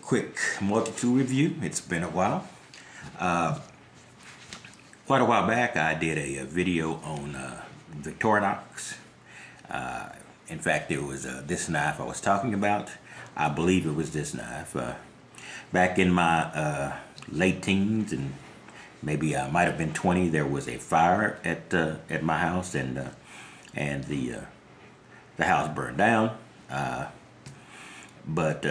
quick multi-tool review. It's been a while. Quite a while back I did a video on Victorinox. In fact, it was this knife I was talking about. I believe it was this knife. Back in my late teens, and maybe I might have been 20, there was a fire at my house, and the house burned down. But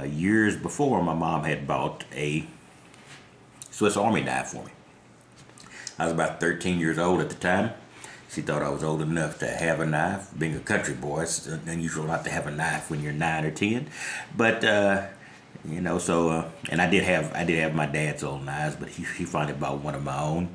years before, my mom had bought a Swiss Army knife for me. I was about 13 years old at the time. She thought I was old enough to have a knife. Being a country boy, it's unusual not to have a knife when you're 9 or 10. But you know, so and I did have my dad's old knives, but he finally bought one of my own,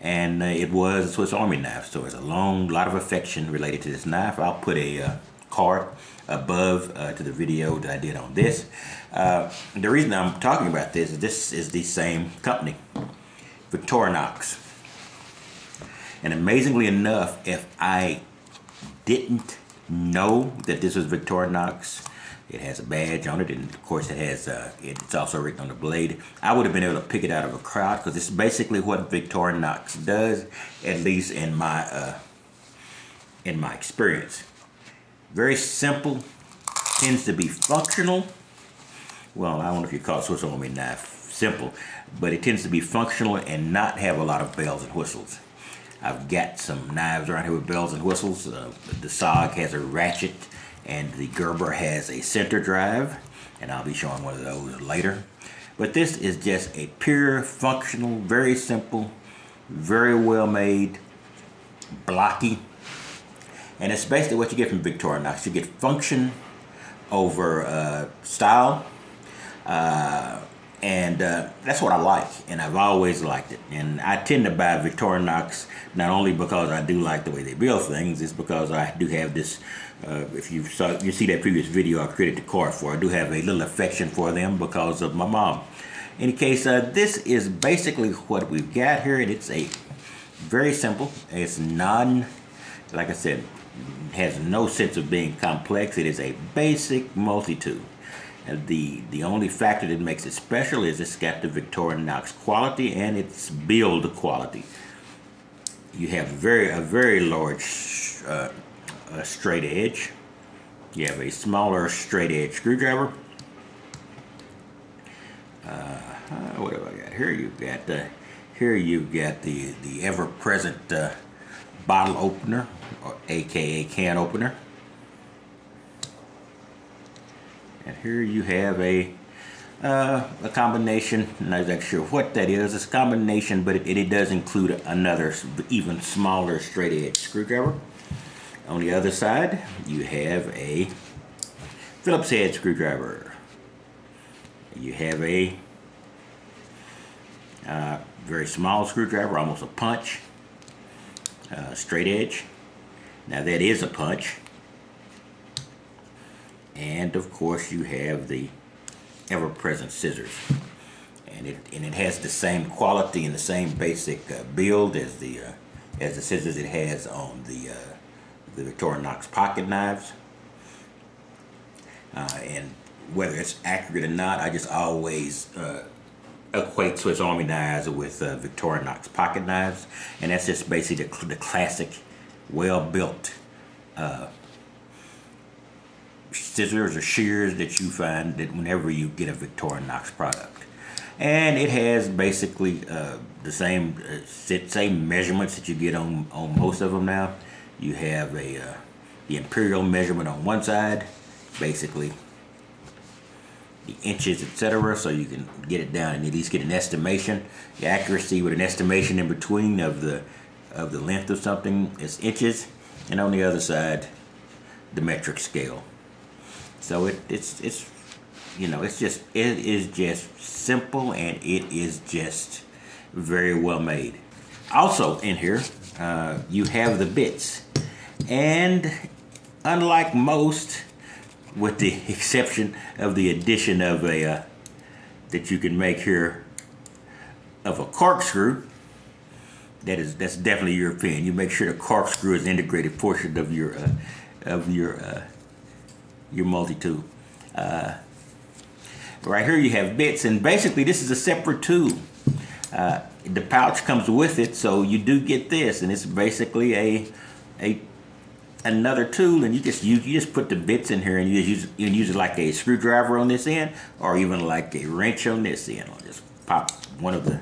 and it was a Swiss Army knife. So there's a lot of affection related to this knife. I'll put a card above to the video that I did on this. The reason I'm talking about this is the same company, Victorinox. And amazingly enough, if I didn't know that this was Victorinox, it has a badge on it, and of course it has it's also written on the blade, I would have been able to pick it out of a crowd, because it's basically what Victorinox does, at least in my experience. Very simple, tends to be functional. Well, I don't know if you call Swiss Army knife simple, but it tends to be functional and not have a lot of bells and whistles. I've got some knives around here with bells and whistles. The SOG has a ratchet, and the Gerber has a center drive, and I'll be showing one of those later. But this is just a pure, functional, very simple, very well made, blocky. And it's basically what you get from Victorinox. You get function over style, and that's what I like, and I've always liked it. And I tend to buy Victorinox not only because I do like the way they build things, it's because I do have this, if you see that previous video I created the card for, I do have a little affection for them because of my mom. In any case, this is basically what we've got here, and it's a very simple, it's like I said, has no sense of being complex. It is a basic multi-tool. And the only factor that makes it special is it's got the Victorinox quality and its build quality. You have a very large straight edge. You have a smaller straight edge screwdriver. What have I got here? You've got the ever-present bottle opener, or aka can opener. And here you have a combination. I'm not exactly sure what that is. It's a combination, but it does include another even smaller straight edge screwdriver. On the other side, you have a Phillips head screwdriver. You have a very small screwdriver, almost a punch, straight edge. Now that is a punch. And of course you have the ever-present scissors, and it has the same quality and the same basic build as the scissors it has on the Victorinox pocket knives. And whether it's accurate or not, I just always equate Swiss Army knives with Victorinox pocket knives, and that's just basically the classic, well-built scissors or shears that you find that whenever you get a Victorinox product. And it has basically the same measurements that you get on most of them now. You have the imperial measurement on one side, basically the inches, etc., so you can get it down and at least get an estimation. The accuracy with an estimation in between of the length of something is inches, and on the other side the metric scale. So it is just simple, and it is just very well made. Also in here, you have the bits, and unlike most, with the exception of the addition of a that you can make here of a corkscrew, that's definitely European. You make sure the corkscrew is an integrated portion of your multi-tool. right here you have bits, and basically this is a separate tool. The pouch comes with it, so you do get this, and it's basically another tool, and you just put the bits in here, and you can use it like a screwdriver on this end, or even like a wrench on this end. I'll just pop one of the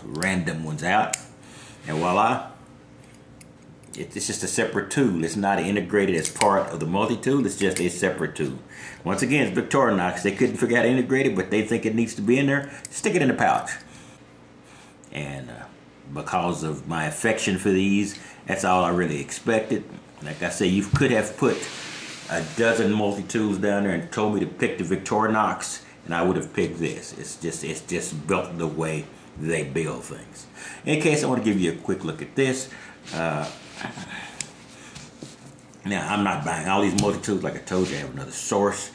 random ones out, and voila! It's just a separate tool. It's not integrated as part of the multi-tool. It's just a separate tool. Once again, it's Victorinox. They couldn't figure out how to integrate it, but they think it needs to be in there. Stick it in the pouch. And because of my affection for these, that's all I really expected. Like I say, you could have put a dozen multi-tools down there and told me to pick the Victorinox, and I would have picked this. It's just built the way they build things. In case, I want to give you a quick look at this. Now, I'm not buying all these multi-tools. Like I told you, I have another source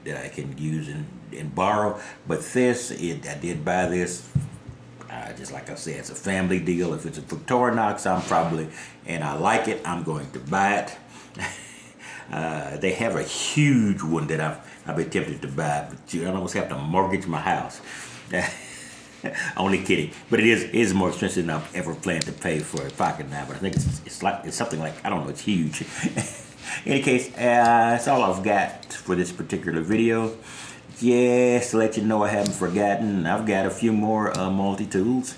that I can use and borrow. But this, I did buy this. Just like I said, it's a family deal. If it's a Victorinox, and I like it, I'm going to buy it. They have a huge one that I've been tempted to buy, but I almost have to mortgage my house. Only kidding, but it is more expensive than I've ever planned to pay for a pocket knife. But I think it's something like, I don't know, it's huge. In any case, that's all I've got for this particular video. Just to let you know I haven't forgotten, I've got a few more multi-tools.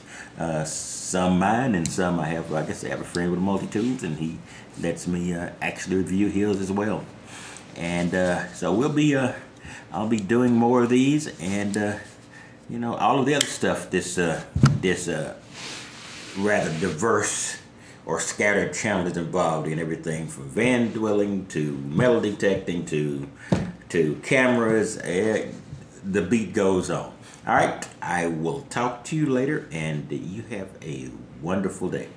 Some mine and some I have. Like I said, I have a friend with multi-tools, and he lets me actually review his as well. And so I'll be doing more of these, and you know, all of the other stuff this rather diverse or scattered channel is involved in. Everything from van dwelling to metal detecting to cameras. The beat goes on. All right, I will talk to you later, and you have a wonderful day.